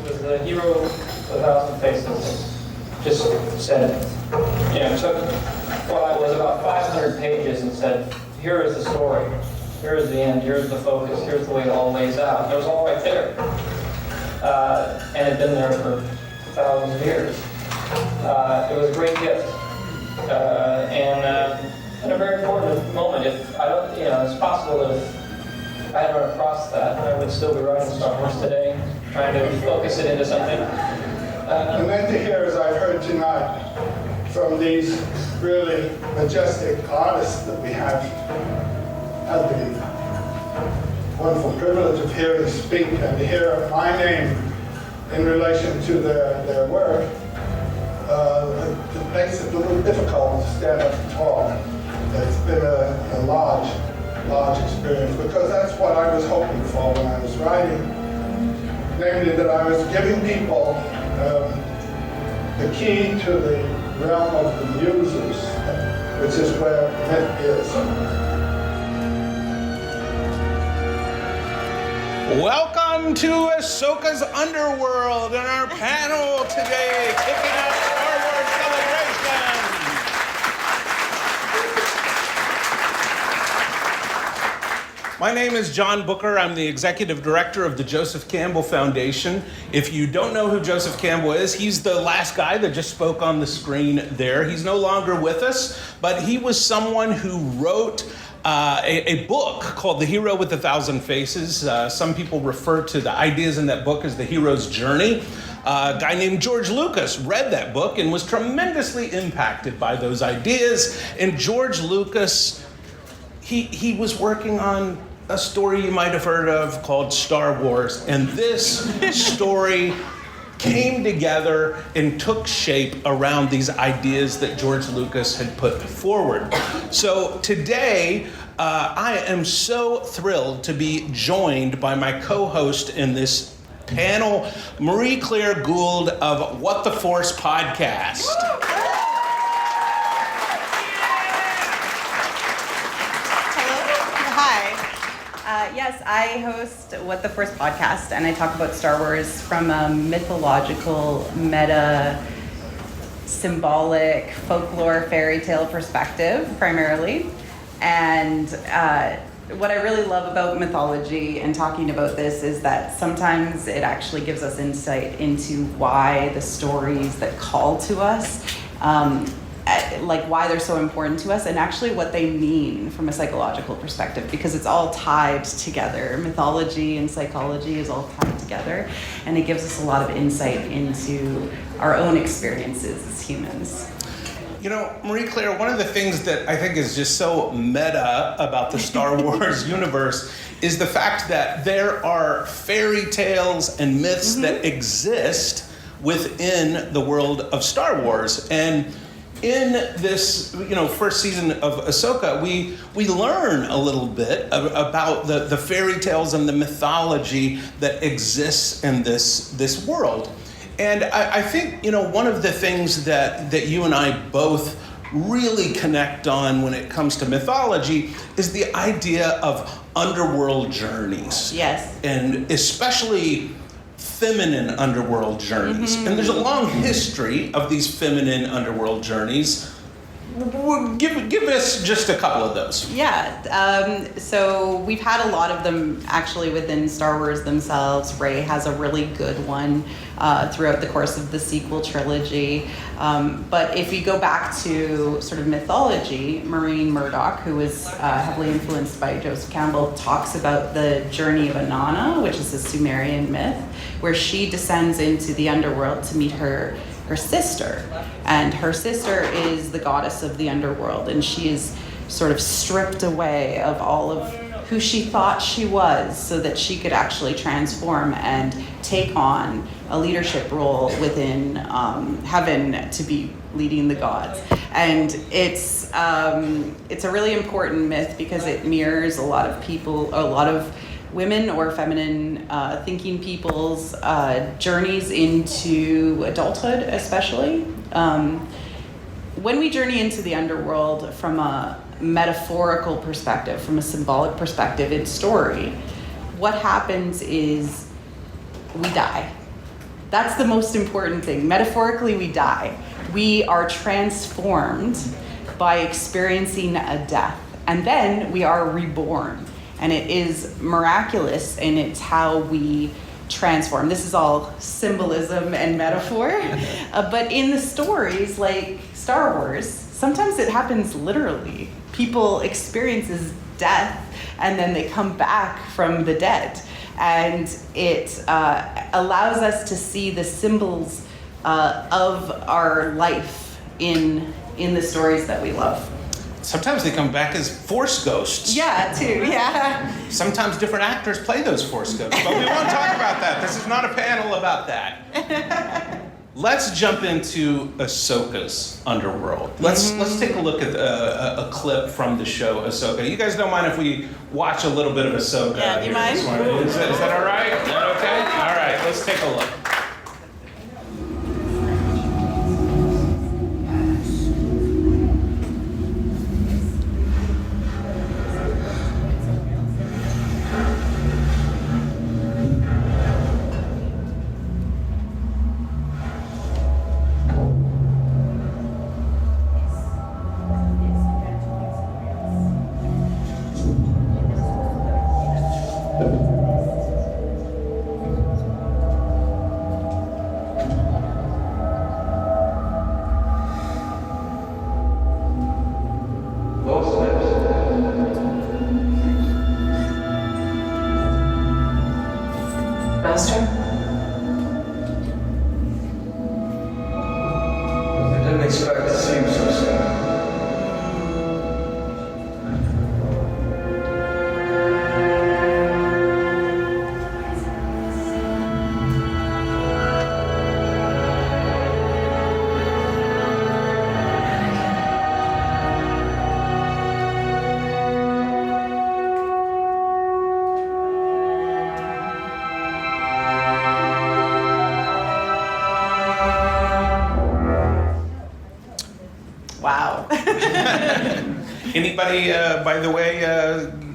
was the hero of 1,000 faces. Just said, took what was about 500 pages and said, here is the story, here is the end, here's the focus, here's the way it all lays out. And it was all right there. And it had been there for thousands of years. It was a great gift. And a very important moment. If I don't, it's possible that if I had run across that, I would still be writing Star Wars today, trying to focus it into something. And then to hear, as I've heard tonight, from these really majestic artists that we have, had the wonderful privilege of hearing speak and to hear my name in relation to their work, it makes it a little difficult to stand up and talk. It's been a large experience, because that's what I was hoping for when I was writing. Namely, that I was giving people the key to the realm of the muses, which is where myth is. Welcome to Ahsoka's Underworld and our panel today, kicking off Star Wars Celebration. My name is John Booker. I'm the executive director of the Joseph Campbell Foundation. If you don't know who Joseph Campbell is, he's the last guy that just spoke on the screen there. He's no longer with us, but he was someone who wrote a book called The Hero with 1,000 Faces. Some people refer to the ideas in that book as the hero's journey. A guy named George Lucas read that book and was tremendously impacted by those ideas. And George Lucas, he was working on a story you might have heard of called Star Wars. And this story came together and took shape around these ideas that George Lucas had put forward. So today, I am so thrilled to be joined by my co-host in this panel, Marie-Claire Gould of What the Force podcast. Yes, I host What the Force podcast, and I talk about Star Wars from a mythological, meta, symbolic, folklore, fairy tale perspective, primarily. And what I really love about mythology and talking about this is that sometimes it actually gives us insight into why the stories that call to us, like why they're so important to us, and actually what they mean from a psychological perspective, because it's all tied together. Mythology and psychology is all tied together, and it gives us a lot of insight into our own experiences as humans. Marie-Claire, one of the things that I think is just so meta about the Star Wars universe is the fact that there are fairy tales and myths that exist within the world of Star Wars. And in this, first season of Ahsoka, we learn a little bit about the fairy tales and the mythology that exists in this world. And I think, one of the things that you and I both really connect on when it comes to mythology is the idea of underworld journeys. Yes. And especially feminine underworld journeys. And there's a long history of these feminine underworld journeys. Give us just a couple of those. Yeah, so we've had a lot of them actually within Star Wars themselves. Rey has a really good one throughout the course of the sequel trilogy. But if you go back to sort of mythology, Maureen Murdoch, who was heavily influenced by Joseph Campbell, talks about the journey of Inanna, which is a Sumerian myth, where she descends into the underworld to meet her sister. And her sister is the goddess of the underworld, and she is sort of stripped away of all of who she thought she was so that she could actually transform and take on a leadership role within heaven to be leading the gods. And it's a really important myth because it mirrors a lot of women or feminine thinking people's journeys into adulthood, especially. When we journey into the underworld from a metaphorical perspective, from a symbolic perspective in story, what happens is we die. That's the most important thing. Metaphorically, we die. We are transformed by experiencing a death. And then we are reborn. And it is miraculous, and it's how we transform. This is all symbolism and metaphor. But in the stories like Star Wars, sometimes it happens literally. People experiences death, and then they come back from the dead. And it allows us to see the symbols of our life in the stories that we love. Sometimes they come back as Force ghosts. Yeah, too, yeah. Sometimes different actors play those Force ghosts, but we won't talk about that. This is not a panel about that. Let's jump into Ahsoka's Underworld. Let's take a look at a clip from the show Ahsoka. You guys don't mind if we watch a little bit of Ahsoka? Yeah, do you mind? Is that all right? Is that okay? All right, let's take a look. Master? I didn't expect to see you so soon. Wow. Anybody, by the way,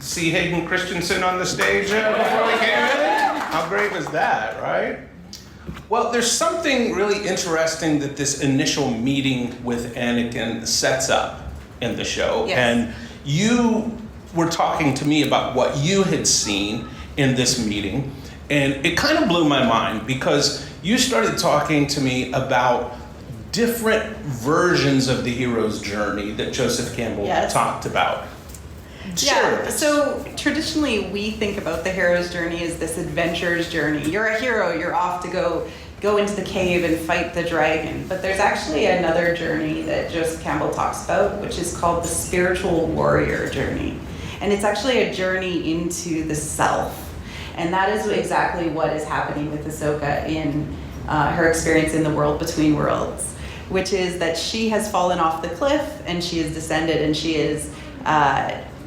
see Hayden Christensen on the stage before we came in? How great was that, right? Well, there's something really interesting that this initial meeting with Anakin sets up in the show. Yes. And you were talking to me about what you had seen in this meeting. And it kind of blew my mind because you started talking to me about different versions of the hero's journey that Joseph Campbell Yes. talked about. Yeah, Sure. so traditionally we think about the hero's journey as this adventurer's journey. You're a hero, you're off to go into the cave and fight the dragon. But there's actually another journey that Joseph Campbell talks about, which is called the spiritual warrior journey. And it's actually a journey into the self. And that is exactly what is happening with Ahsoka in her experience in the world between worlds, which is that she has fallen off the cliff and she has descended, and she is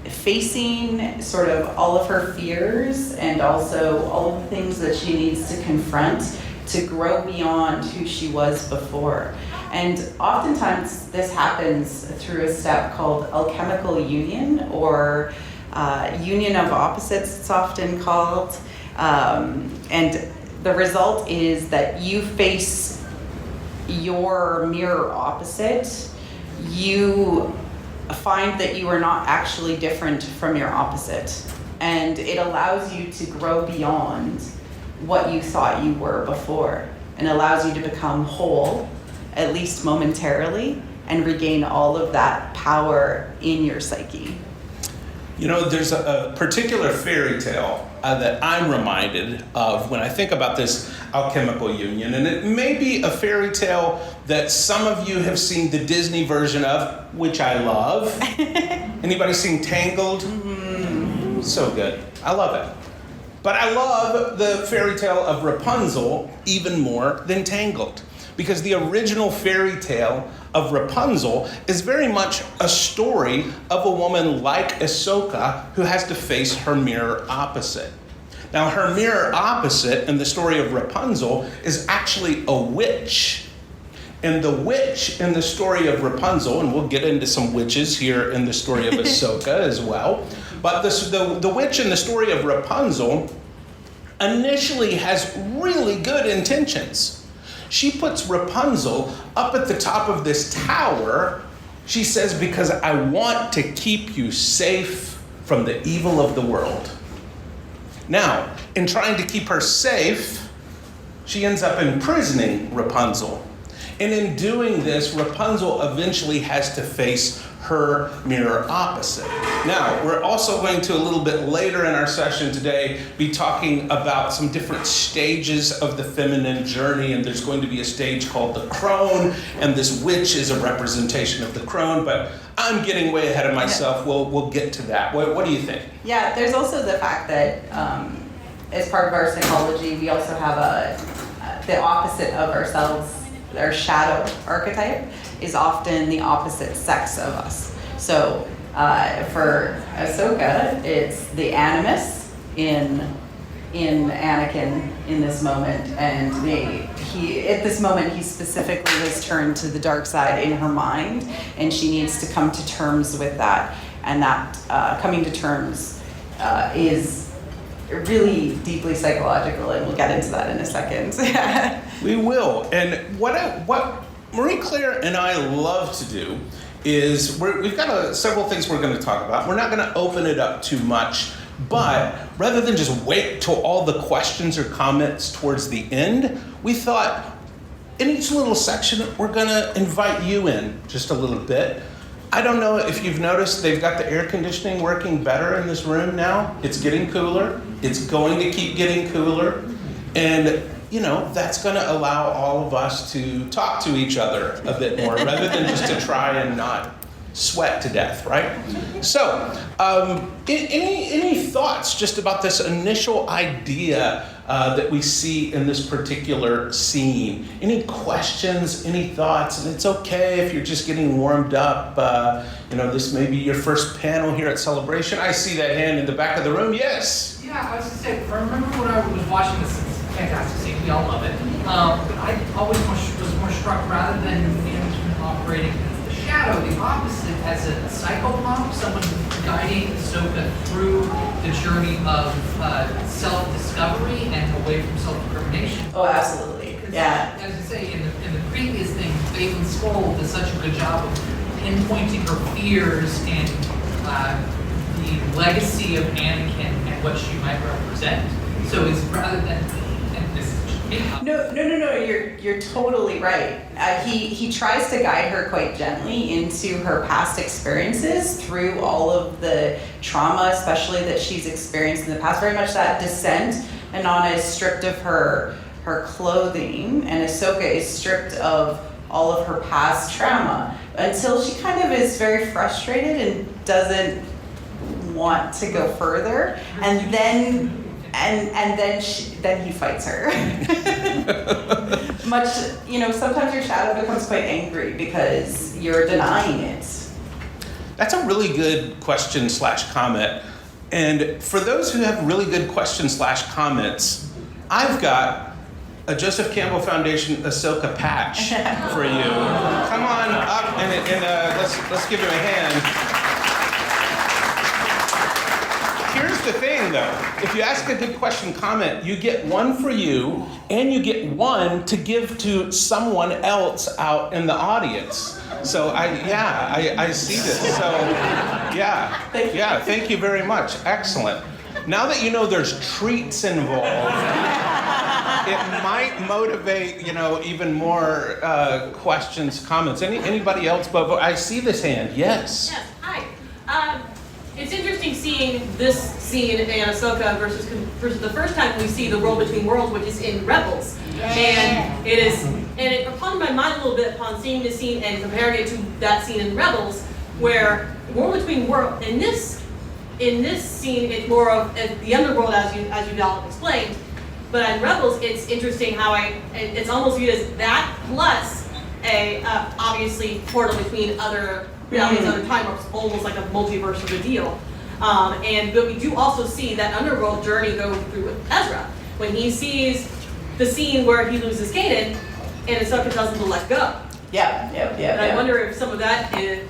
facing sort of all of her fears and also all of the things that she needs to confront to grow beyond who she was before. And oftentimes this happens through a step called alchemical union, or union of opposites, it's often called. And the result is that you face your mirror opposite. You find that you are not actually different from your opposite. And it allows you to grow beyond what you thought you were before, and allows you to become whole, at least momentarily, and regain all of that power in your psyche. You know, there's a particular fairy tale that I'm reminded of when I think about this alchemical union, and it may be a fairy tale that some of you have seen the Disney version of, which I love. Anybody seen Tangled? Mm-hmm. So good. I love it. But I love the fairy tale of Rapunzel even more than Tangled, because the original fairy tale of Rapunzel is very much a story of a woman like Ahsoka who has to face her mirror opposite. Now, her mirror opposite in the story of Rapunzel is actually a witch. And the witch in the story of Rapunzel, and we'll get into some witches here in the story of Ahsoka as well, but the witch in the story of Rapunzel initially has really good intentions. she puts Rapunzel up at the top of this tower. She says, because I want to keep you safe from the evil of the world. Now, in trying to keep her safe, she ends up imprisoning Rapunzel. And in doing this, Rapunzel eventually has to face her mirror opposite. Now, we're also going to, a little bit later in our session today, be talking about some different stages of the feminine journey, and there's going to be a stage called the crone, and this witch is a representation of the crone, but I'm getting way ahead of myself. We'll get to that. What do you think? Yeah, there's also the fact that as part of our psychology, we also have the opposite of ourselves. Our shadow archetype is often the opposite sex of us. So for Ahsoka, it's the animus in Anakin in this moment, and at this moment he specifically has turned to the dark side in her mind, and she needs to come to terms with that, and that coming to terms is really deeply psychological, and we'll get into that in a second. We will. And what Marie Claire and I love to do is we've got several things we're going to talk about. We're not going to open it up too much, but rather than just wait till all the questions or comments towards the end, we thought in each little section we're going to invite you in just a little bit. I don't know if you've noticed, they've got the air conditioning working better in this room now. It's getting cooler. It's going to keep getting cooler. And, that's going to allow all of us to talk to each other a bit more rather than just to try and not sweat to death, right? So, any thoughts just about this initial idea that we see in this particular scene? Any questions, any thoughts? And it's okay if you're just getting warmed up. This may be your first panel here at Celebration. I see that hand in the back of the room. Yes? Yeah, I was going to say, I remember when I was watching this, it's fantastic scene, we all love it. But I always was more struck, rather than Anakin operating as the shadow, the opposite, as a psychopomp, someone guiding Ahsoka through the journey of self-discovery and away from self-incrimination. Oh, absolutely. Yeah. As you say, in the previous thing, Balin Skoll does such a good job of pinpointing her fears and the legacy of Anakin and what she might represent. So it's rather than, and this is just me. No, you're totally right. He tries to guide her quite gently into her past experiences through all of the trauma, especially that she's experienced in the past. Very much that descent. Anana is stripped of her clothing, and Ahsoka is stripped of all of her past trauma until she kind of is very frustrated and doesn't want to go further, and then he fights her. Much, sometimes your shadow becomes quite angry because you're denying it. That's a really good question/comment. And for those who have really good questions/comments, I've got a Joseph Campbell Foundation Ahsoka patch for you. Come on up and let's give him a hand. Here's the thing, though. If you ask a good question/comment, you get one for you, and you get one to give to someone else out in the audience. So I see this. So thank you very much. Excellent. Now that you know there's treats involved, it might motivate even more questions, comments. Anybody else? But I see this hand. Yes. Yes. Hi. It's interesting seeing this scene in Ahsoka versus the first time we see the world between worlds, which is in Rebels. And it upon my mind a little bit upon seeing this scene and comparing it to that scene in Rebels, where world between worlds in this scene it's more of the Underworld as you all explained, but in Rebels it's interesting how it's almost viewed as that plus a obviously portal between other realities, other time warps, almost like a multiverse of a deal. But we do also see that Underworld journey go through with Ezra when he sees the scene where he loses Kanan and Ahsoka tells him to let go. Yeah. And I wonder if some of that is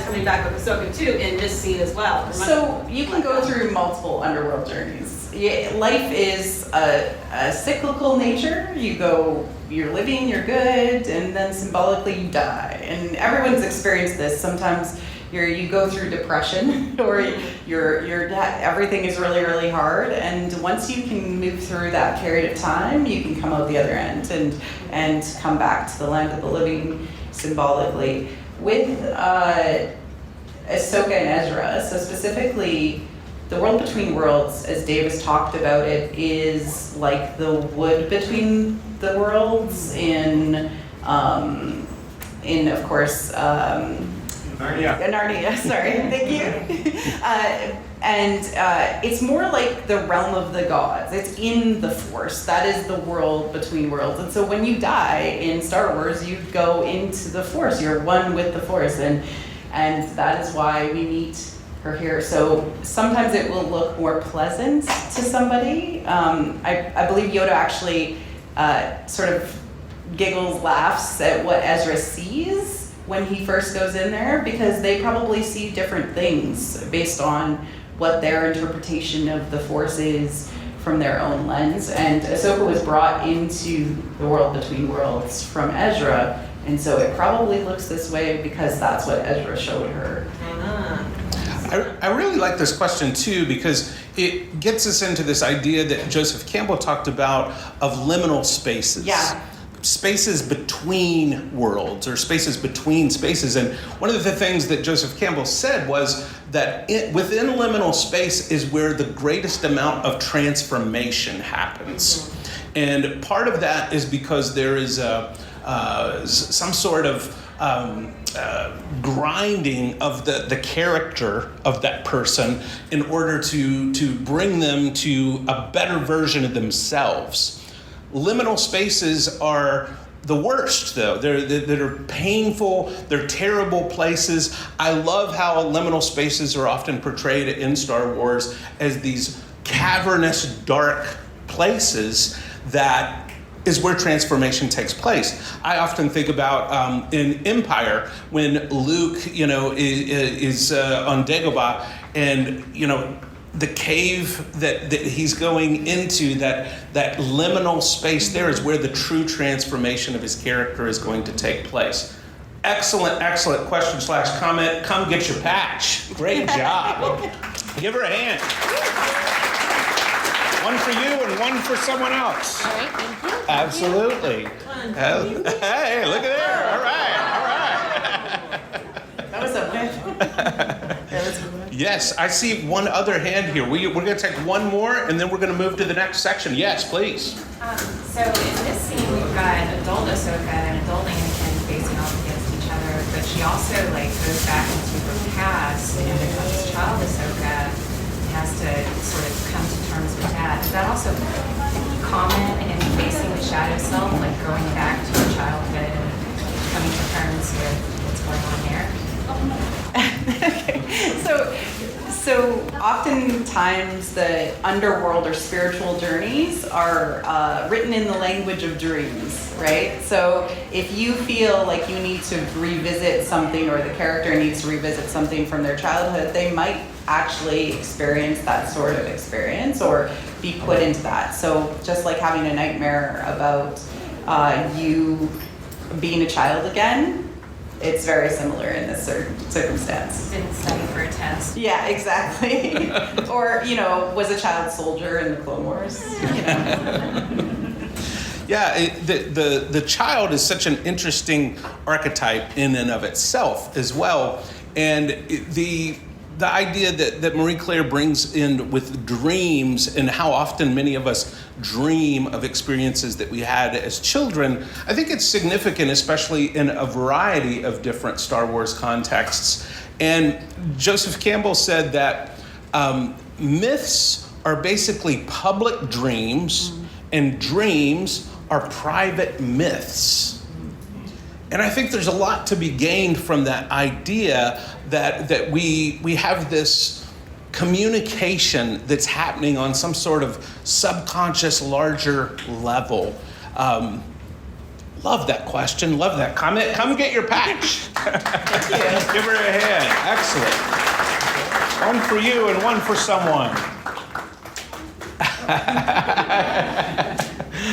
coming back with Ahsoka too in this scene as well. So you can go through multiple Underworld journeys. life is a cyclical nature. You're living, you're good, and then symbolically you die. And everyone's experienced this. Sometimes you go through depression, or everything is really, really hard. And once you can move through that period of time, you can come out the other end and come back to the land of the living symbolically. With Ahsoka and Ezra, so specifically, the world between worlds, as Davis talked about it, is like the wood between the worlds in of course, Narnia, sorry, thank you. It's more like the realm of the gods. It's in the Force. That is the world between worlds. And so when you die in Star Wars, you go into the Force. You're one with the Force, and that is why we meet her here. So sometimes it will look more pleasant to somebody. I believe Yoda actually sort of giggles, laughs at what Ezra sees when he first goes in there, because they probably see different things based on what their interpretation of the Force is from their own lens. And Ahsoka was brought into the world between worlds from Ezra, and so it probably looks this way because that's what Ezra showed her. I really like this question too, because it gets us into this idea that Joseph Campbell talked about of liminal spaces. Yeah. Spaces between worlds, or spaces between spaces. And one of the things that Joseph Campbell said was that within liminal space is where the greatest amount of transformation happens. And part of that is because there is some sort of grinding of the character of that person in order to bring them to a better version of themselves. Liminal spaces are the worst, though. They're painful, they're terrible places. I love how liminal spaces are often portrayed in Star Wars as these cavernous, dark places that is where transformation takes place. I often think about in Empire, when Luke, is on Dagobah, and the cave that he's going into, that liminal space there is where the true transformation of his character is going to take place. Excellent question/comment. Come get your patch. Great job. Give her a hand. One for you and one for someone else. All right, thank you. Absolutely. Hey, look at there. All right. That was a win. Yes, I see one other hand here. We're going to take one more, and then we're going to move to the next section. Yes, please. So in this scene, we've got adult Ahsoka and adult Anakin facing off against each other, but she also goes back into her past and becomes child Ahsoka, and has to sort of come to terms with that. Is that also common in facing the shadow self, like going back to your childhood and coming to terms with what's going on there? So oftentimes the underworld or spiritual journeys are written in the language of dreams, right? So if you feel like you need to revisit something, or the character needs to revisit something from their childhood, they might actually experience that sort of experience or be put into that. So just like having a nightmare about you being a child again, it's very similar in this circumstance. Didn't study for a test. Yeah, exactly. Or, was a child soldier in the Clone Wars. Yeah, the child is such an interesting archetype in and of itself as well. And the idea that Marie Claire brings in with dreams, and how often many of us dream of experiences that we had as children, I think it's significant, especially in a variety of different Star Wars contexts. And Joseph Campbell said that myths are basically public dreams, and dreams are private myths. And I think there's a lot to be gained from that idea that we have this communication that's happening on some sort of subconscious, larger level. Love that question, love that comment. Come get your patch. Give her a hand. Excellent. One for you and one for someone.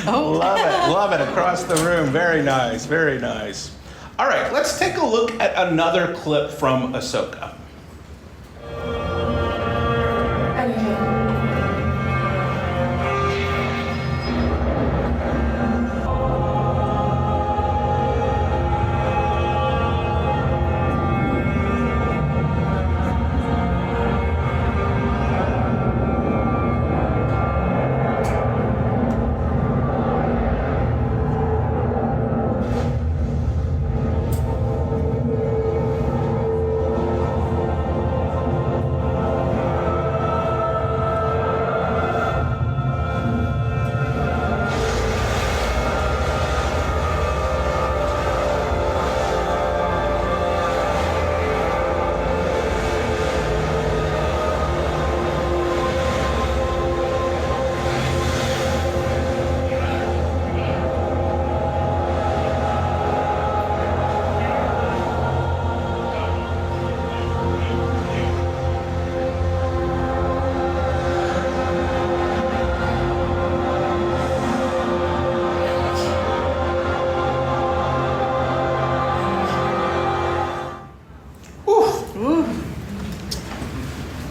Love it across the room. Very nice, very nice. All right, let's take a look at another clip from Ahsoka.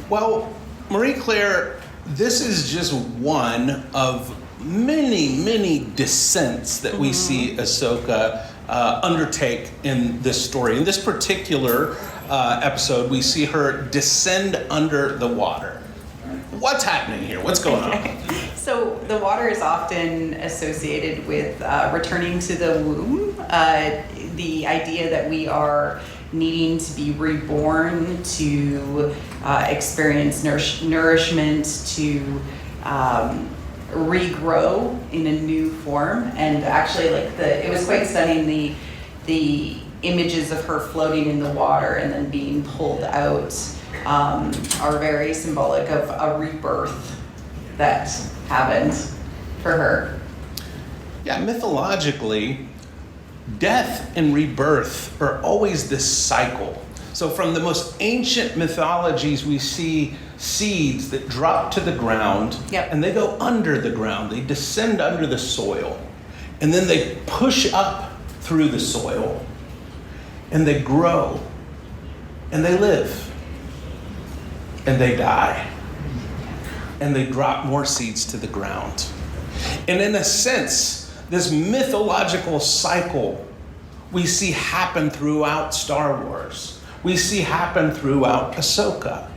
Well, Marie-Claire, this is just one of many, many descents that we see Ahsoka undertake in this story. In this particular episode, we see her descend under the water. What's happening here? What's going on? So the water is often associated with returning to the womb. The idea that we are needing to be reborn, to experience nourishment, to regrow in a new form. And actually, it was quite stunning, the images of her floating in the water and then being pulled out are very symbolic of a rebirth that happened for her. Yeah, mythologically, death and rebirth are always this cycle. So from the most ancient mythologies, we see seeds that drop to the ground, and they go under the ground. They descend under the soil, and then they push up through the soil, and they grow, and they live, and they die, and they drop more seeds to the ground. And in a sense, this mythological cycle we see happen throughout Star Wars. We see happen throughout Ahsoka.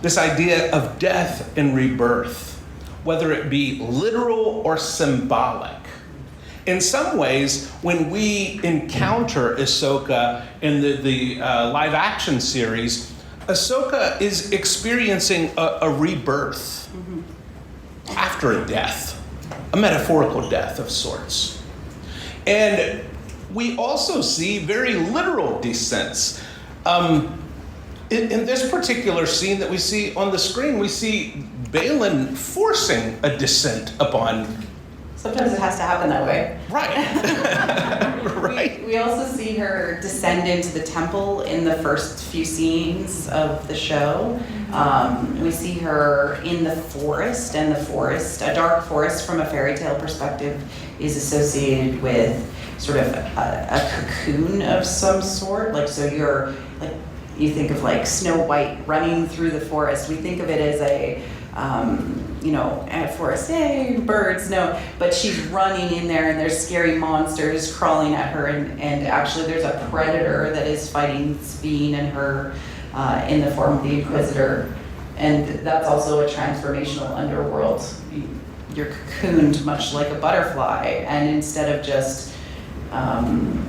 This idea of death and rebirth, whether it be literal or symbolic. In some ways, when we encounter Ahsoka in the live action series, Ahsoka is experiencing a rebirth after a death. A metaphorical death of sorts. And we also see very literal descents. In this particular scene that we see on the screen, we see Balin forcing a descent upon. Sometimes it has to happen that way. Right. Right. We also see her descend into the temple in the first few scenes of the show. We see her in the forest, and the forest, a dark forest from a fairy tale perspective, is associated with sort of a cocoon of some sort. You think of like Snow White running through the forest. We think of it as a forest, hey, birds, no. But she's running in there and there's scary monsters crawling at her, and actually there's a predator that is fighting Sabine and her in the form of the Inquisitor. And that's also a transformational underworld. You're cocooned much like a butterfly, and instead of just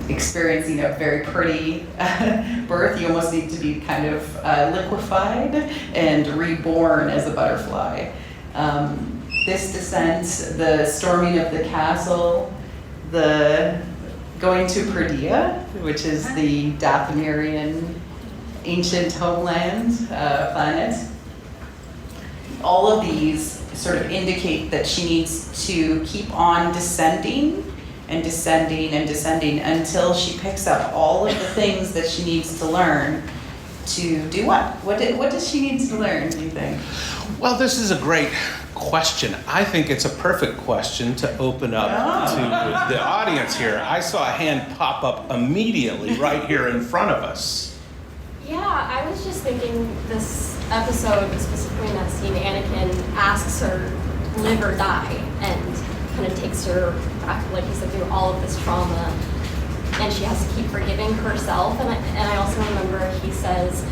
experiencing a very pretty birth, you almost need to be kind of liquefied and reborn as a butterfly. This descent, the storming of the castle, the going to Perdia, which is the Dathomirian ancient homeland planet. All of these sort of indicate that she needs to keep on descending and descending and descending until she picks up all of the things that she needs to learn to do what? What does she need to learn, do you think? Well, this is a great question. I think it's a perfect question to open up to the audience here. I saw a hand pop up immediately right here in front of us. Yeah, I was just thinking this episode, specifically in that scene, Anakin asks her, live or die, and kind of takes her back, like you said, through all of this trauma, and she has to keep forgiving herself. And I also remember he says,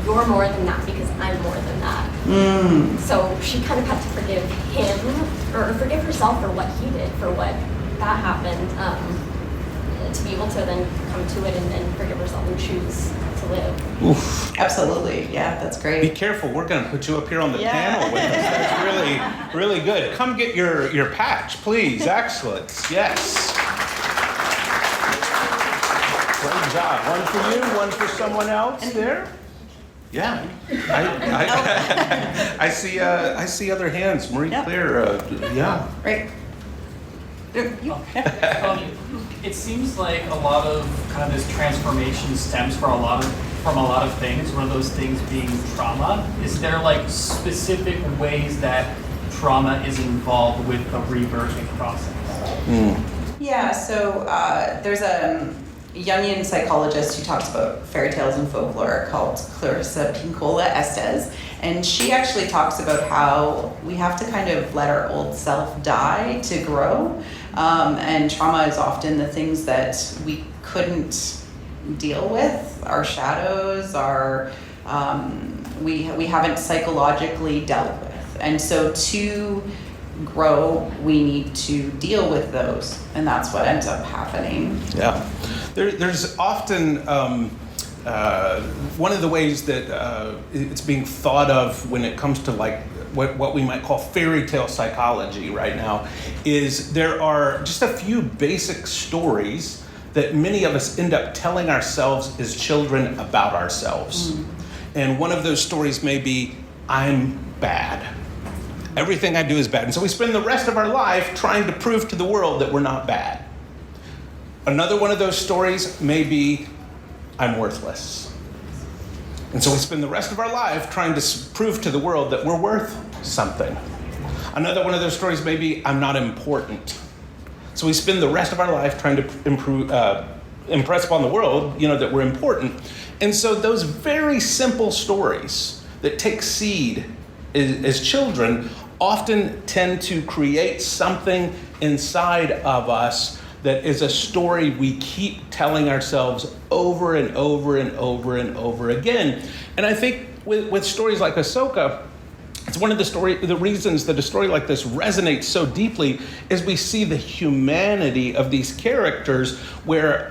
you're more than that because I'm more than that. So she kind of had to forgive him, or forgive herself for what he did, for what that happened, to be able to then come to it and forgive herself and choose to live. Oof. Absolutely, yeah, that's great. Be careful, we're going to put you up here on the panel with us. That's really, really good. Come get your patch, please. Excellent. Yes. Great job. One for you, one for someone else there. Yeah, I see other hands. Marie Claire, yeah. Right. It seems like a lot of kind of this transformation stems from a lot of things. One of those things being trauma. Is there like specific ways that trauma is involved with the rebirthing process? Yeah, so there's a Jungian psychologist who talks about fairy tales and folklore called Clarissa Pinkola Estes, and she actually talks about how we have to kind of let our old self die to grow, and trauma is often the things that we couldn't deal with, our shadows, our we haven't psychologically dealt with, and so to grow, we need to deal with those, and that's what ends up happening. Yeah, there's often one of the ways that it's being thought of when it comes to like what we might call fairy tale psychology right now is there are just a few basic stories that many of us end up telling ourselves as children about ourselves. And one of those stories may be, I'm bad. Everything I do is bad. And so we spend the rest of our life trying to prove to the world that we're not bad. Another one of those stories may be, I'm worthless. And so we spend the rest of our life trying to prove to the world that we're worth something. Another one of those stories may be, I'm not important. So we spend the rest of our life trying to impress upon the world, that we're important. And so those very simple stories that take seed as children often tend to create something inside of us that is a story we keep telling ourselves over and over and over and over again. And I think with stories like Ahsoka, it's one of the reasons that a story like this resonates so deeply is we see the humanity of these characters where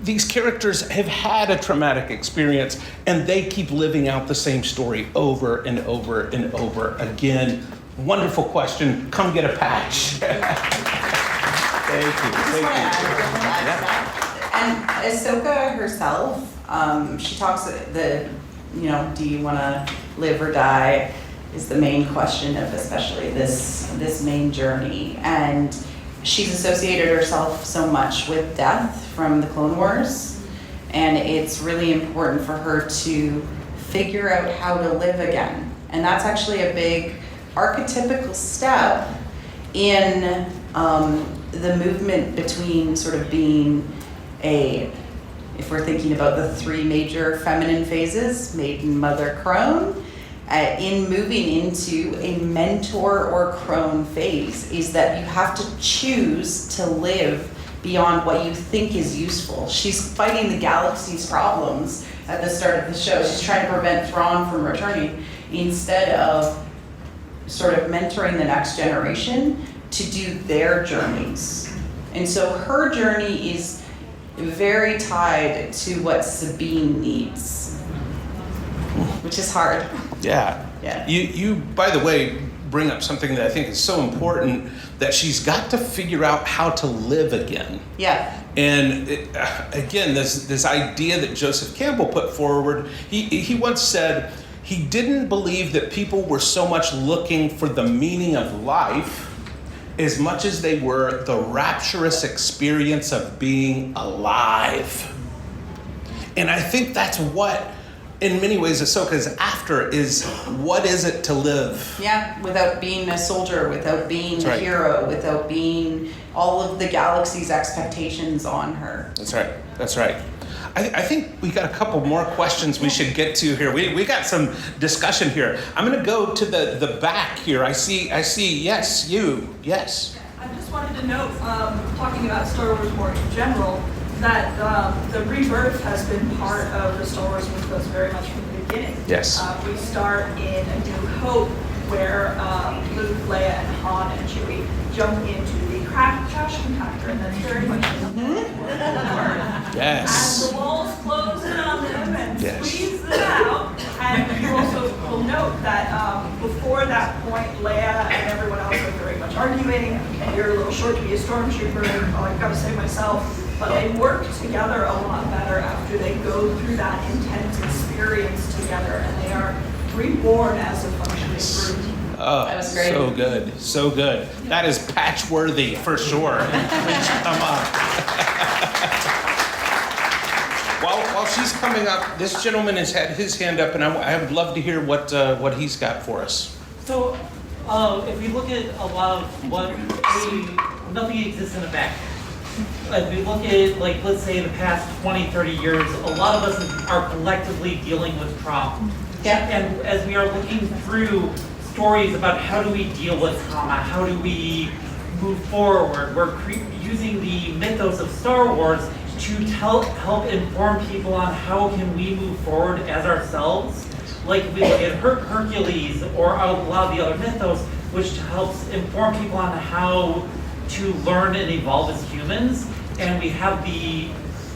these characters have had a traumatic experience and they keep living out the same story over and over and over again. Wonderful question. Come get a patch. Thank you. And Ahsoka herself, she talks do you want to live or die is the main question of especially this main journey. And she's associated herself so much with death from the Clone Wars, and it's really important for her to figure out how to live again. And that's actually a big archetypical step in the movement between sort of being if we're thinking about the three major feminine phases, maiden, mother, crone, in moving into a mentor or crone phase is that you have to choose to live beyond what you think is useful. She's fighting the galaxy's problems at the start of the show. She's trying to prevent Thrawn from returning instead of sort of mentoring the next generation to do their journeys. And so her journey is very tied to what Sabine needs, which is hard. Yeah. You, by the way, bring up something that I think is so important, that she's got to figure out how to live again. Yeah. And again, this idea that Joseph Campbell put forward, he once said he didn't believe that people were so much looking for the meaning of life as much as they were the rapturous experience of being alive. And I think that's what in many ways Ahsoka is after is what is it to live? Yeah, without being a soldier, without being That's a right. hero, without being all of the galaxy's expectations on her. That's right. That's right. I think we got a couple more questions we should get to here. We got some discussion here. I'm going to go to the back here. I see. Yes, you. Yes. I just wanted to note, talking about Star Wars more in general, that the rebirth has been part of the Star Wars mythos very much from the beginning. Yes. We start in A New Hope, where Luke, Leia, and Han and Chewie jump into the trash compactor, and that's very much in the Yes. And the walls close in on them and Yes. squeeze them out. And you also will note that before that point, Leia and everyone else are very much arguing, and you're a little short to be a stormtrooper, oh, I've got to save myself. But they work together a lot better after they go through that intense experience together, and they are reborn as a functioning group. Oh, That was great. so good. So good. That is patch-worthy for sure. Please come up. While she's coming up, this gentleman has had his hand up, and I would love to hear what he's got for us. So, if we look at a lot of nothing exists in a vacuum. If we look at, like, let's say the past 20, 30 years, a lot of us are collectively dealing with trauma. Yeah. And as we are looking through stories about how do we deal with trauma, how do we move forward, we're using the mythos of Star Wars to help inform people on how can we move forward as ourselves. Like if we look at Hercules or a lot of the other mythos, which helps inform people on how to learn and evolve as humans. And we have the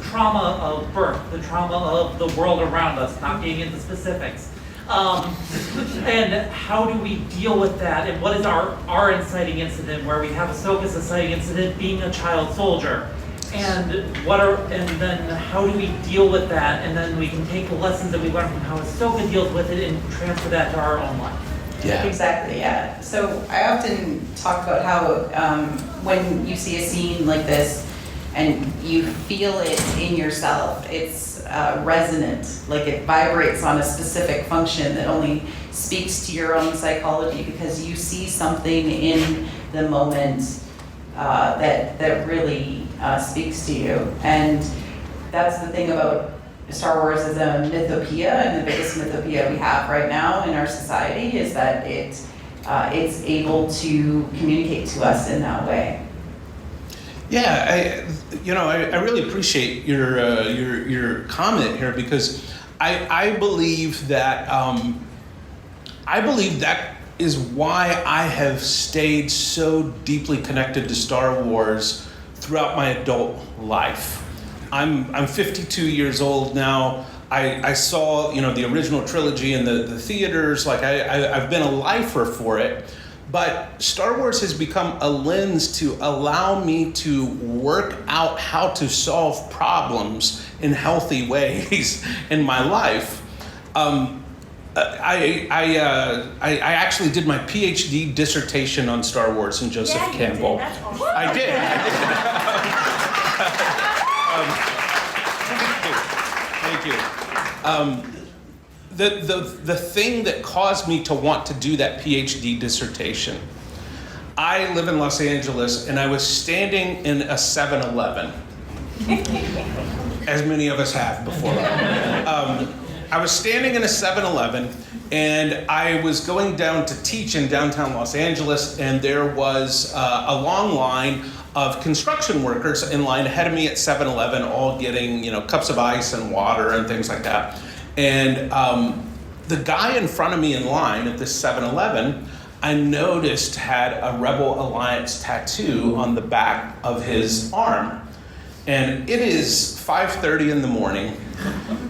trauma of birth, the trauma of the world around us, not getting into specifics. And how do we deal with that? And what is our inciting incident, where we have Ahsoka's inciting incident being a child soldier? And then how do we deal with that? And then we can take the lessons that we learn from how Ahsoka deals with it and transfer that to our own life. Yeah. Exactly, yeah. So I often talk about how when you see a scene like this and you feel it in yourself, it's resonant, like it vibrates on a specific function that only speaks to your own psychology because you see something in the moment that really speaks to you. And that's the thing about Star Wars is a mythopoeia, and the biggest mythopoeia we have right now in our society is that it's able to communicate to us in that way. Yeah, I really appreciate your comment here, because I believe that is why I have stayed so deeply connected to Star Wars throughout my adult life. I'm 52 years old now. I saw the original trilogy in the theaters. Like I've been a lifer for it. But Star Wars has become a lens to allow me to work out how to solve problems in healthy ways in my life. I actually did my PhD dissertation on Star Wars and Joseph Campbell. That's awesome. I did. Thank you. The thing that caused me to want to do that PhD dissertation, I live in Los Angeles, and I was standing in a 7-Eleven, as many of us have before. I was standing in a 7-Eleven, and I was going down to teach in downtown Los Angeles, and there was a long line of construction workers in line ahead of me at 7-Eleven, all getting cups of ice and water and things like that. And the guy in front of me in line at this 7-Eleven, I noticed had a Rebel Alliance tattoo on the back of his arm. And it is 5:30 in the morning,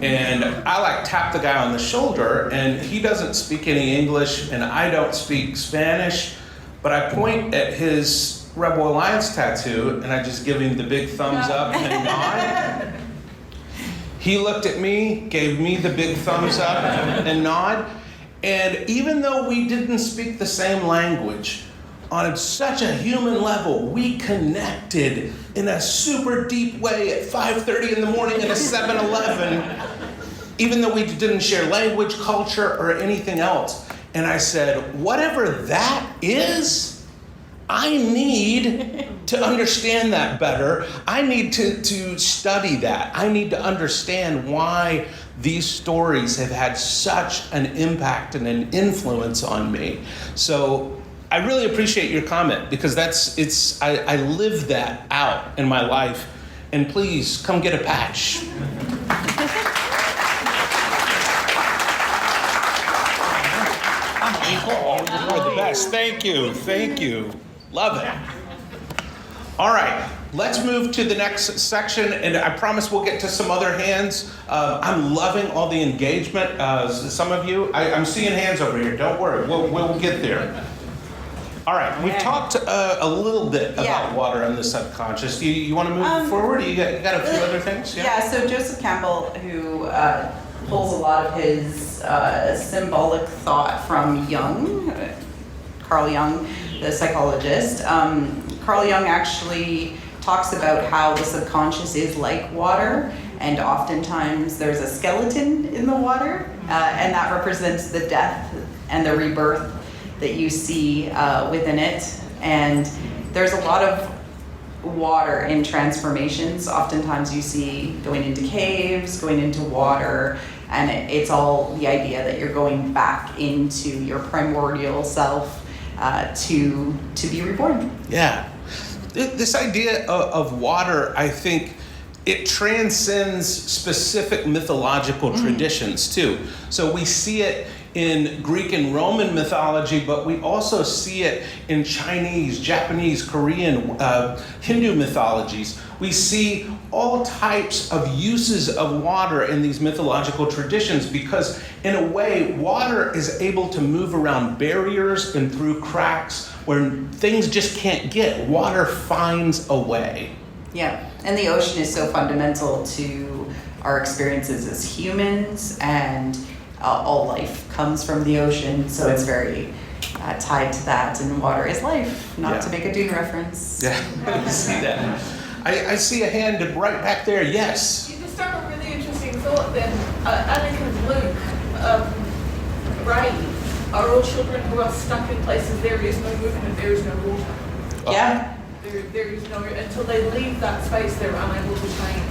and I tap the guy on the shoulder, and he doesn't speak any English, and I don't speak Spanish, but I point at his Rebel Alliance tattoo, and I just give him the big thumbs up and nod. He looked at me, gave me the big thumbs up and nod, and even though we didn't speak the same language, on such a human level, we connected in a super deep way at 5:30 in the morning in a 7-Eleven. even though we didn't share language, culture, or anything else. And I said, whatever that is, I need to understand that better. I need to study that. I need to understand why these stories have had such an impact and an influence on me. So I really appreciate your comment, because I live that out in my life. And please come get a patch. You're the best. Thank you. Love it. All right, let's move to the next section, and I promise we'll get to some other hands. I'm loving all the engagement. Some of you, I'm seeing hands over here. Don't worry, we'll get there. All right, we've talked a little bit about water and the subconscious. You want to move forward? You got a few other things? Yeah, so Joseph Campbell, who pulls a lot of his symbolic thought from Carl Jung, the psychologist. Carl Jung actually talks about how the subconscious is like water, and oftentimes there's a skeleton in the water, and that represents the death and the rebirth that you see within it. And there's a lot of water in transformations. Oftentimes you see going into caves, going into water, and it's all the idea that you're going back into your primordial self to be reborn. Yeah. This idea of water, I think, it transcends specific mythological traditions too. So we see it in Greek and Roman mythology, but we also see it in Chinese, Japanese, Korean, Hindu mythologies. We see all types of uses of water in these mythological traditions, because in a way, water is able to move around barriers and through cracks where things just can't get. Water finds a way. Yeah, and the ocean is so fundamental to our experiences as humans, and all life comes from the ocean, so it's very tied to that, and water is life, not to make a Dune reference. Yeah, I see that. I see a hand right back there, yes. You just have a really interesting thought then. Anakin and Luke, Rey, are all children who are stuck in places there is no movement, there is no water. Yeah. There is no, until they leave that space, they're unable to change.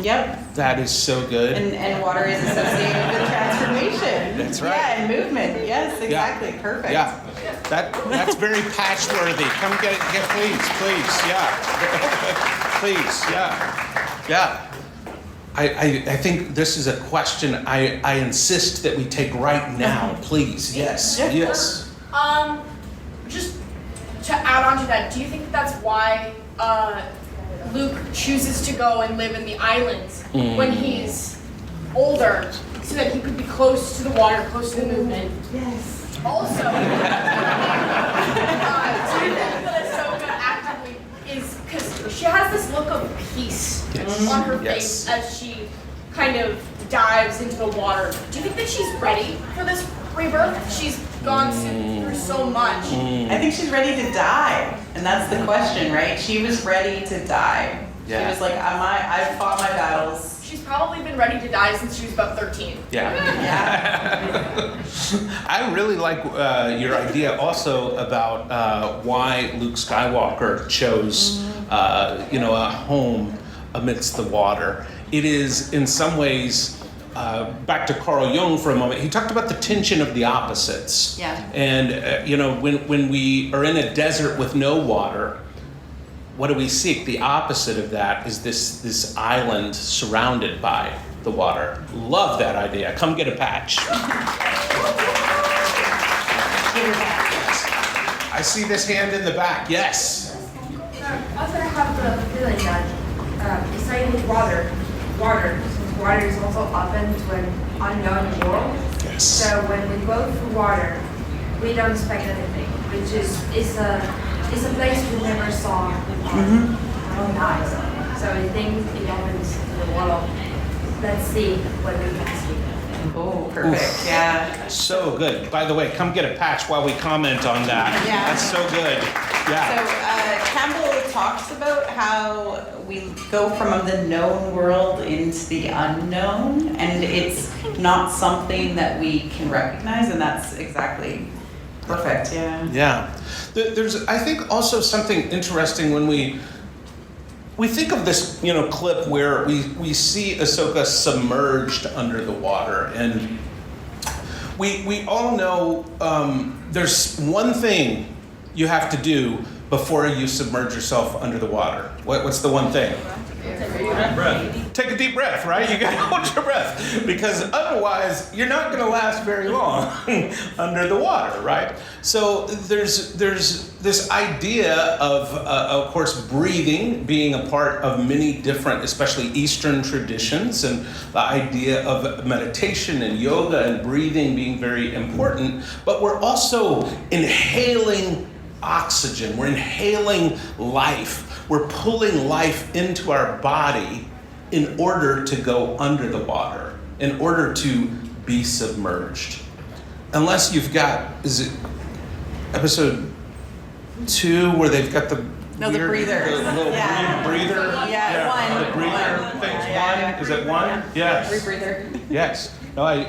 Yep. That is so good. And water is associated with transformation. That's right. Yeah, and movement. Yes, exactly. Yeah. Perfect. Yeah. That's very patch-worthy. Come get please. Yeah. Please, yeah. I think this is a question I insist that we take right now, please. Yes. Just to add on to that, do you think that's why Luke chooses to go and live in the islands when he's older, so that he could be close to the water, close to the movement? Yes. Also, do you think that Ahsoka actively is, because she has this look of peace on her face as she kind of dives into the water. Do you think that she's ready for this rebirth? She's gone through so much. I think she's ready to die, and that's the question, right? She was ready to die. Yeah. She was like, I've fought my battles. She's probably been ready to die since she was about 13. Yeah. I really like your idea also about why Luke Skywalker chose, a home amidst the water. It is, in some ways, back to Carl Jung for a moment. He talked about the tension of the opposites. Yeah. And when we are in a desert with no water, what do we seek? The opposite of that is this island surrounded by the water. Love that idea. Come get a patch. I see this hand in the back. Yes. Also, I have the feeling that besides water is also open to an unknown world. Yes. So when we go through water, we don't expect anything, which is a place we never saw with our own eyes. So I think it opens to the world. Let's see what we can see. Oh, perfect. Yeah. So good. By the way, come get a patch while we comment on that. Yeah. That's so good. Yeah. So Campbell talks about how we go from the known world into the unknown, and it's not something that we can recognize, and that's exactly perfect. Yeah. Yeah. There's, I think, also something interesting when we think of this, clip where we see Ahsoka submerged under the water, and we all know there's one thing you have to do before you submerge yourself under the water. What's the one thing? Take a deep breath, right? You gotta hold your breath, because otherwise you're not gonna last very long under the water, right? So there's this idea of course, breathing being a part of many different, especially Eastern traditions, and the idea of meditation and yoga and breathing being very important. But we're also inhaling oxygen. We're inhaling life. We're pulling life into our body in order to go under the water, in order to be submerged. Unless you've got, is it episode 2 where they've got the No, weird, the breather. the little breather? Yeah, one. The breather thing's one? Is it one? Yes. Rebreather. Yes. No, right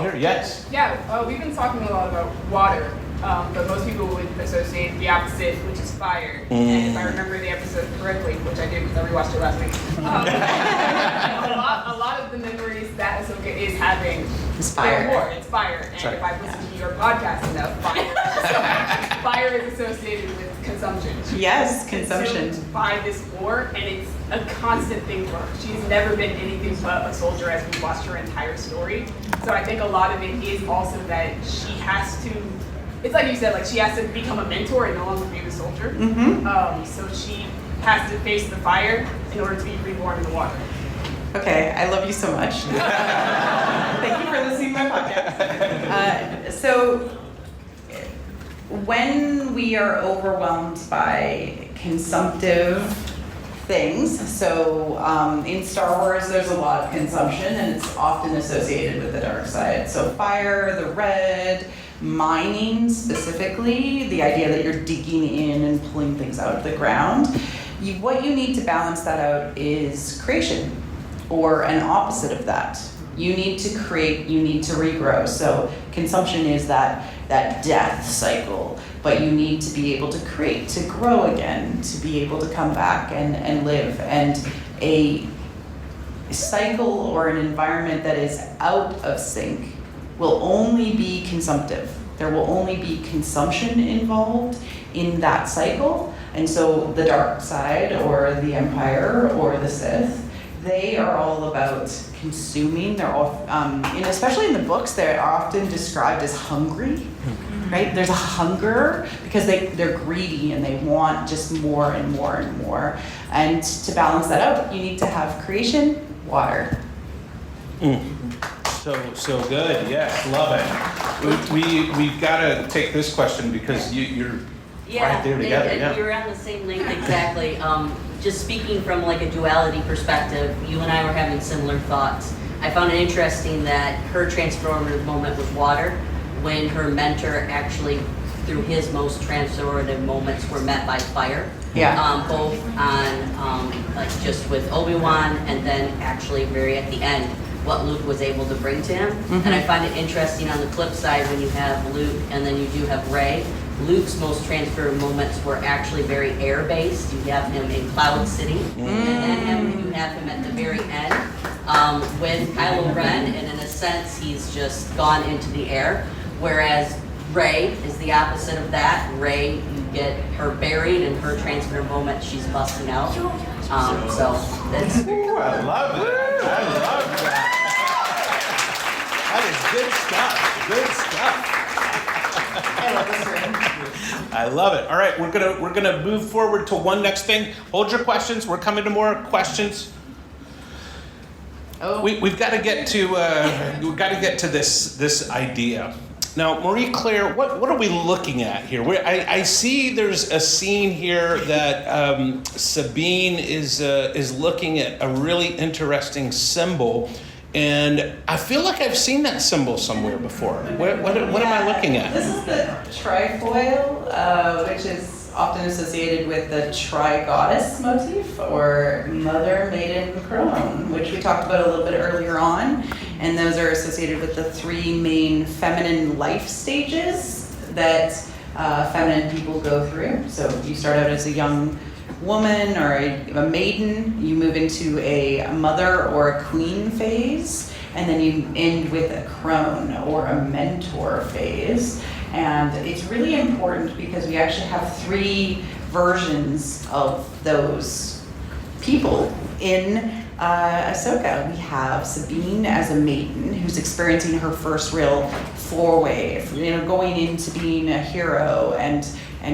here, yes. Yeah, we've been talking a lot about water, but most people would associate the opposite, which is fire. And if I remember the episode correctly, which I did because I rewatched it last week, a lot of the memories that Ahsoka is having is fire. War. It's fire. And if I've listened to your podcast enough, fire is associated with consumption. Yes, consumption. Consumed by this war, and it's a constant thing for her. She's never been anything but a soldier as we've watched her entire story. So I think a lot of it is also that she has to, it's like you said, like she has to become a mentor and no longer be the soldier. So she has to face the fire in order to be reborn in the water. Okay, I love you so much. Thank you for listening to my podcast. So when we are overwhelmed by consumptive things, so in Star Wars there's a lot of consumption and it's often associated with the dark side. So fire, the red, mining specifically, the idea that you're digging in and pulling things out of the ground. What you need to balance that out is creation, or an opposite of that. You need to create, you need to regrow. So consumption is that death cycle, but you need to be able to create, to grow again, to be able to come back and live. And a cycle or an environment that is out of sync will only be consumptive. There will only be consumption involved in that cycle. And so the dark side, or the Empire, or the Sith, they are all about consuming. They're all, especially in the books, they're often described as hungry, right? There's a hunger because they're greedy and they want just more and more and more. And to balance that out, you need to have creation, water. So good. Yes, love it. We've got to take this question because you're right there together. And you're on the same length exactly. Just speaking from like a duality perspective, you and I were having similar thoughts. I found it interesting that her transformative moment with water, when her mentor actually, through his most transformative moments, were met by fire. Yeah. Both on like just with Obi-Wan, and then actually very at the end, what Luke was able to bring to him. And I find it interesting on the flip side when you have Luke and then you do have Rey. Luke's most transfer moments were actually very air-based. You have him in Cloud City, and then you have him at the very end with Kylo Ren, and in a sense, he's just gone into the air. Whereas Rey is the opposite of that. Rey, you get her buried, and her transfer moment, she's busting out. So that's. Ooh, I love it. I love that. That is good stuff. Good stuff. I love this room. I love it. All right, we're gonna move forward to one next thing. Hold your questions. We're coming to more questions. Oh. We've got to get to this idea. Now, Marie Claire, what are we looking at here? I see there's a scene here that Sabine is looking at a really interesting symbol, And I feel like I've seen that symbol somewhere before. What am I looking at? This is the trifoil, which is often associated with the tri-goddess motif, or mother, maiden, crone, which we talked about a little bit earlier on. And those are associated with the three main feminine life stages that feminine people go through. So you start out as a young woman or a maiden, you move into a mother or a queen phase, and then you end with a crone or a mentor phase. And it's really important because we actually have three versions of those people in Ahsoka. We have Sabine as a maiden who's experiencing her first real foray, going into being a hero and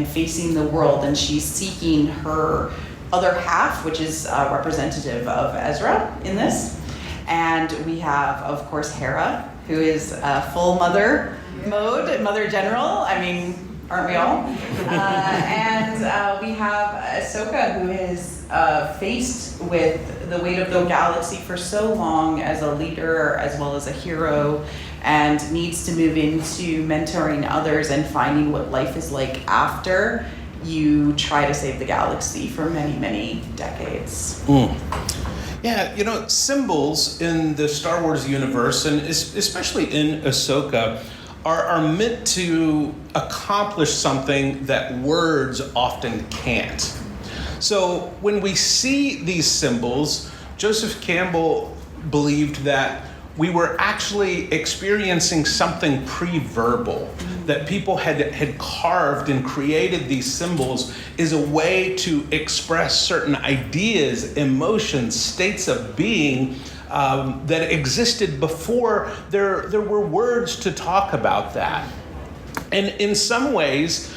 facing the world, and she's seeking her other half, which is representative of Ezra in this. And we have, of course, Hera, who is full mother mode, mother general. I mean, aren't we all? And we have Ahsoka, who is faced with the weight of the galaxy for so long as a leader as well as a hero, and needs to move into mentoring others and finding what life is like after you try to save the galaxy for many, many decades. Yeah, symbols in the Star Wars universe, and especially in Ahsoka, are meant to accomplish something that words often can't. So when we see these symbols, Joseph Campbell believed that we were actually experiencing something pre-verbal, that people had carved and created these symbols as a way to express certain ideas, emotions, states of being that existed before there were words to talk about that. And in some ways,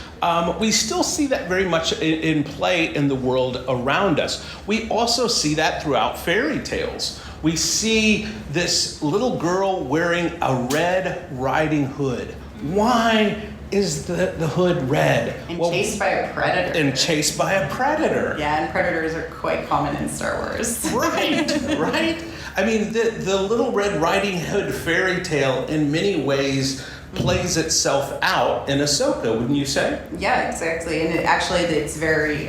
we still see that very much in play in the world around us. We also see that throughout fairy tales. We see this little girl wearing a red riding hood. Why is the hood red? And chased by a predator. And chased by a predator. Yeah, and predators are quite common in Star Wars. Right? I mean, the Little Red Riding Hood fairy tale in many ways plays itself out in Ahsoka, wouldn't you say? Yeah, exactly. And it's very,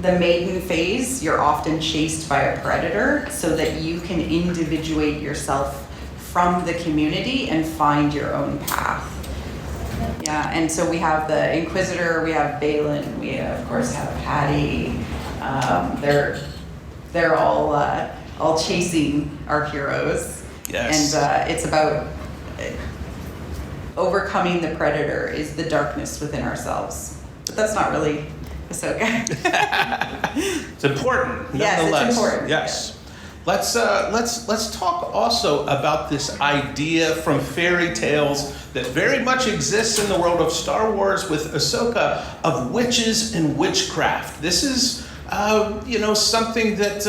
the maiden phase, you're often chased by a predator so that you can individuate yourself from the community and find your own path. Yeah, and so we have the Inquisitor, we have Balin, we of course have Patty. They're all chasing our heroes. Yes. And it's about overcoming the predator is the darkness within ourselves. But that's not really Ahsoka. It's important, yes, nonetheless. It's important. Yes. Let's talk also about this idea from fairy tales that very much exists in the world of Star Wars with Ahsoka of witches and witchcraft. This is something that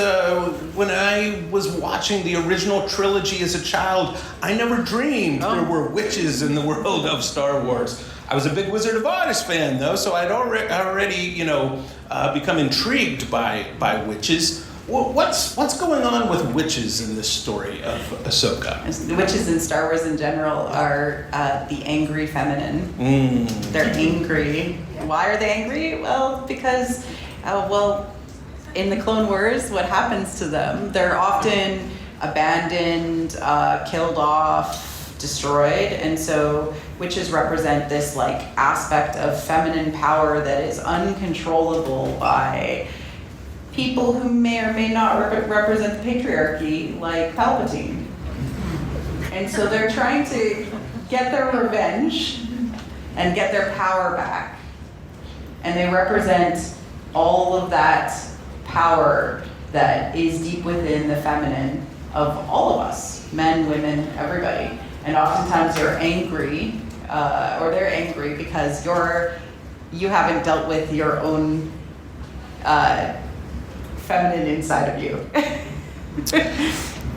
when I was watching the original trilogy as a child, I never dreamed there were witches in the world of Star Wars. I was a big Wizard of Oz fan, though, so I'd already become intrigued by witches. What's going on with witches in this story of Ahsoka? The witches in Star Wars in general are the angry feminine. They're angry. Why are they angry? Well, because, in the Clone Wars, what happens to them? They're often abandoned, killed off, destroyed, and so witches represent this aspect of feminine power that is uncontrollable by people who may or may not represent the patriarchy, like Palpatine. And so they're trying to get their revenge and get their power back. And they represent all of that power that is deep within the feminine of all of us, men, women, everybody. And oftentimes you're angry, or they're angry because you haven't dealt with your own feminine inside of you.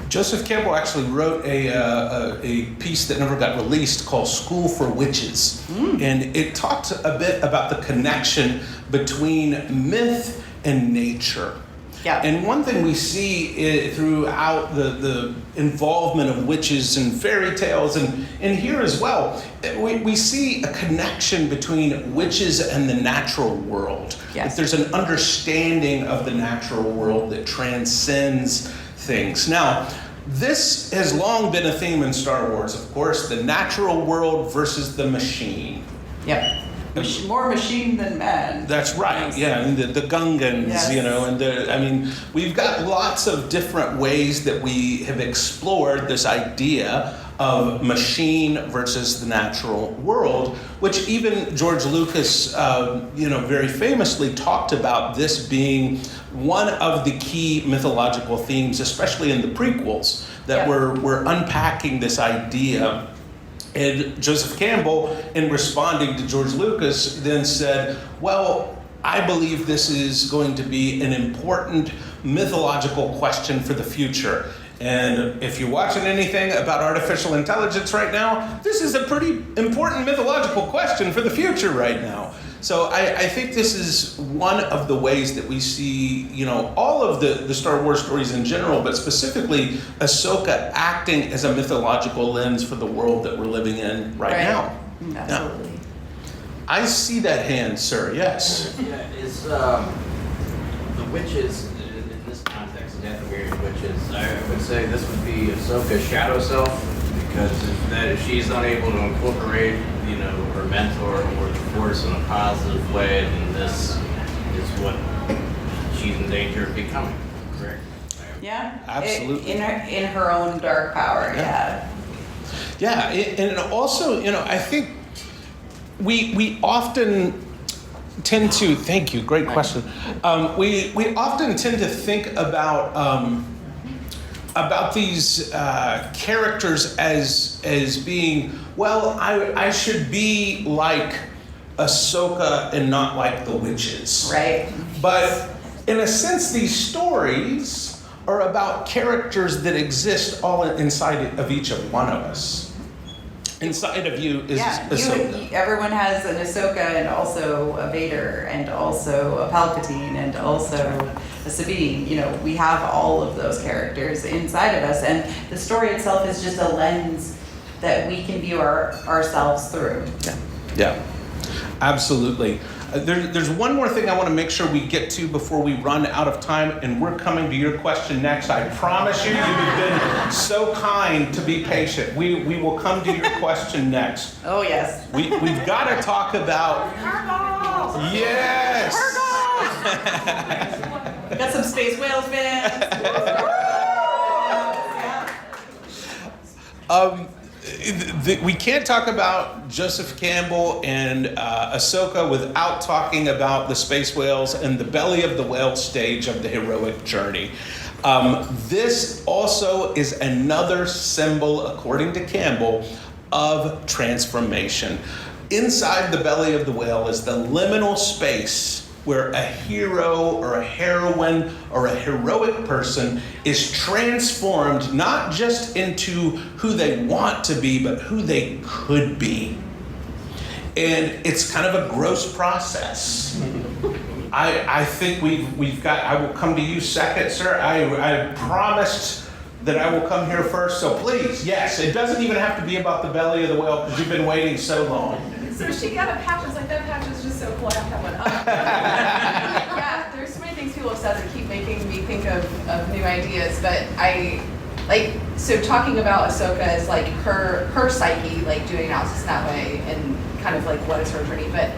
Joseph Campbell actually wrote a piece that never got released called School for Witches. And it talked a bit about the connection between myth and nature. Yeah. And one thing we see throughout the involvement of witches and fairy tales, and here as well, we see a connection between witches and the natural world. Yes. There's an understanding of the natural world that transcends things. Now, this has long been a theme in Star Wars, of course, the natural world versus the machine. Yep. More machine than man. That's right, Yes. yeah, and the Gungans, Yes. and we've got lots of different ways that we have explored this idea of machine versus the natural world, which even George Lucas, very famously talked about this being one of the key mythological themes, especially in the prequels, that we're unpacking this idea. And Joseph Campbell, in responding to George Lucas, then said, well, I believe this is going to be an important mythological question for the future. And if you're watching anything about artificial intelligence right now, this is a pretty important mythological question for the future right now. So I think this is one of the ways that we see, all of the Star Wars stories in general, but specifically Ahsoka acting as a mythological lens for the world that we're living in right now. Absolutely. Yeah. I see that hand, sir. Yes. Yeah, is the witches, in this context, Dathomirian witches, I would say this would be Ahsoka's shadow self, because if she's unable to incorporate, her mentor or the Force in a positive way, then this is what she's in danger of becoming. Correct? Yeah. Absolutely. In her own dark power. Yeah. Yeah, and also, I think we often tend to, thank you, great question. We often tend to think about these characters as being, well, I should be like Ahsoka and not like the witches. Right. But in a sense, these stories are about characters that exist all inside of each of one of us. Inside of you is Ahsoka. Everyone has an Ahsoka and also a Vader and also a Palpatine and also a Sabine. We have all of those characters inside of us, and the story itself is just a lens that we can view ourselves through. Yeah, absolutely. There's one more thing I want to make sure we get to before we run out of time, and we're coming to your question next. I promise you, you've been so kind to be patient. We will come to your question next. Oh, yes. We've got to talk about... Yes! Got some Space Whales fans. We can't talk about Joseph Campbell and Ahsoka without talking about the space whales and the belly of the whale stage of the heroic journey. This also is another symbol, according to Campbell, of transformation. Inside the belly of the whale is the liminal space where a hero or a heroine or a heroic person is transformed not just into who they want to be, but who they could be. And it's kind of a gross process. I think we've got, I will come to you second, sir. I promised that I will come here first, so please, yes, it doesn't even have to be about the belly of the whale because you've been waiting so long. So she got a patch. I was like, that patch is just so cool. I have to have one. Yeah, there's so many things people have said that keep making me think of new ideas. But so talking about Ahsoka as like her psyche, like doing analysis in that way, and kind of like what is her journey. But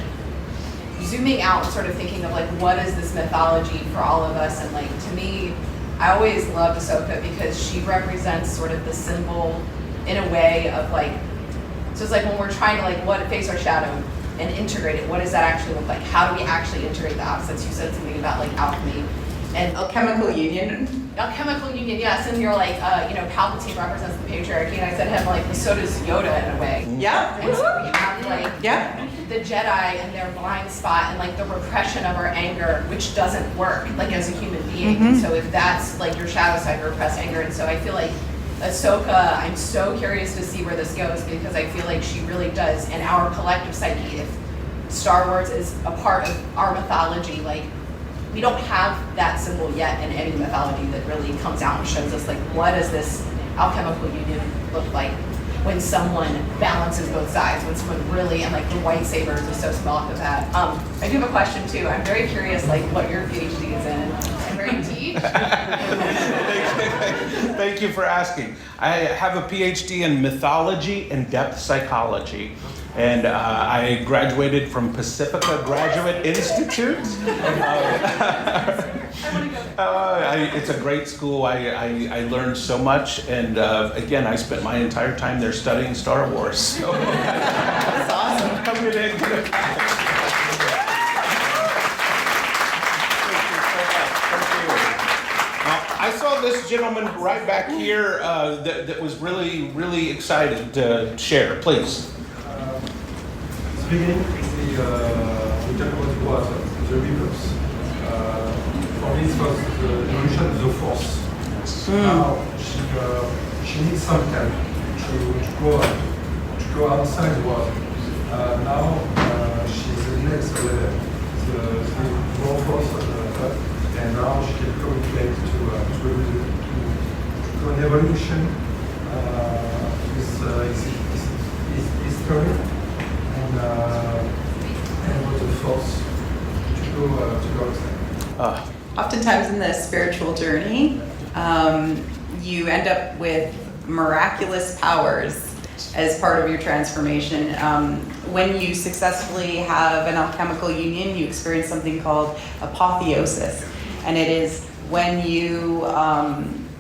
zooming out and sort of thinking of like what is this mythology for all of us, and like to me, I always loved Ahsoka because she represents sort of the symbol in a way of like. So it's like when we're trying to face our shadow and integrate it, what does that actually look like? How do we actually integrate the opposites? You said something about like alchemy and a chemical union. A chemical union, yes. And you're like, Palpatine represents the patriarchy, and I said him like, so does Yoda in a way. Yeah. And so we have the Jedi and their blind spot and like the repression of our anger, which doesn't work like as a human being. Mm-hmm. And so if that's like your shadow side, you repress anger. And so I feel like Ahsoka, I'm so curious to see where this goes because I feel like she really does, in our collective psyche, if Star Wars is a part of our mythology, like we don't have that symbol yet in any mythology that really comes out and shows us like what does this alchemical union look like when someone balances both sides, when someone really, and like the white sabers are so symbolic of that. I do have a question too. I'm very curious like what your PhD is in and where you teach. Thank you for asking. I have a PhD in mythology and depth psychology. And I graduated from Pacifica Graduate Institute. It's a great school. I learned so much. And again, I spent my entire time there studying Star Wars. So That's awesome. Coming into the I saw this gentleman right back here that was really, really excited to share. Please. Beginning, we talk about water, the rivers. For me, it was the evolution of the force. Now she needs some time to go outside the water. Now she's the next level, the more force of the earth, and now she can communicate to an evolution with history. And what the force to go outside. Oftentimes in the spiritual journey, you end up with miraculous powers as part of your transformation. When you successfully have an alchemical union, you experience something called apotheosis, and it is when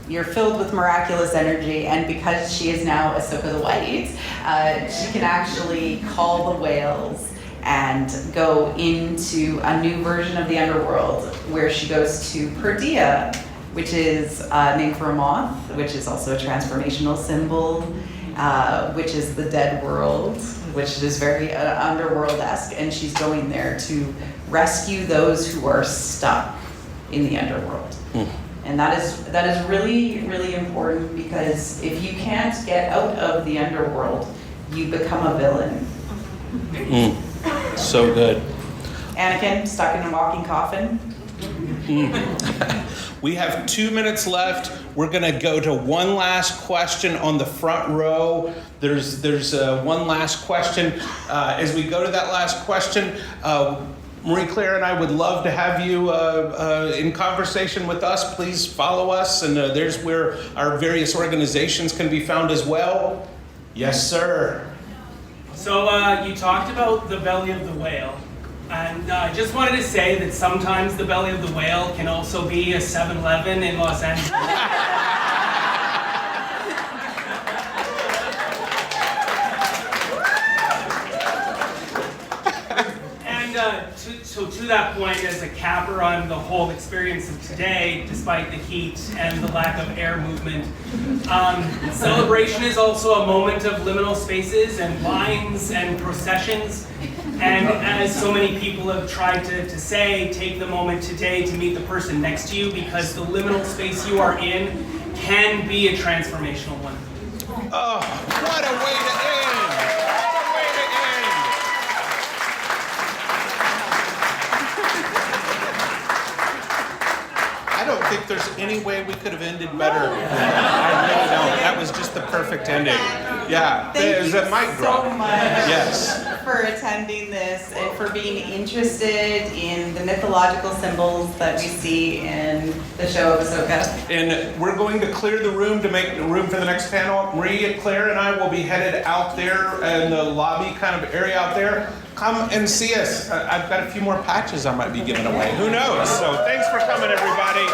you're filled with miraculous energy, and because she is now Ahsoka the White, she can actually call the whales and go into a new version of the Underworld, where she goes to Perdia, which is named for a moth, which is also a transformational symbol, which is the dead world, which is very Underworld-esque, and she's going there to rescue those who are stuck in the Underworld. And that is really, really important, because if you can't get out of the Underworld, you become a villain. So good. Anakin, stuck in a walking coffin. We have 2 minutes left. We're going to go to one last question on the front row. There's one last question. As we go to that last question, Marie-Claire and I would love to have you in conversation with us. Please follow us, and there's where our various organizations can be found as well. Yes, sir. So you talked about the belly of the whale, and I just wanted to say that sometimes the belly of the whale can also be a 7-Eleven in Los Angeles. So to that point, as a capper on the whole experience of today, despite the heat and the lack of air movement, celebration is also a moment of liminal spaces and lines and processions. And as so many people have tried to say, take the moment today to meet the person next to you, because the liminal space you are in can be a transformational one. Oh, what a way to end! I don't think there's any way we could have ended better than that. I really don't. That was just the perfect ending. Yeah, there's a mic drop. Thank you so much Yes. for attending this and for being interested in the mythological symbols that we see in the show of Ahsoka. And we're going to clear the room to make room for the next panel. Marie, Claire, and I will be headed out there in the lobby kind of area out there. Come and see us. I've got a few more patches I might be giving away. Who knows? So thanks for coming, everybody.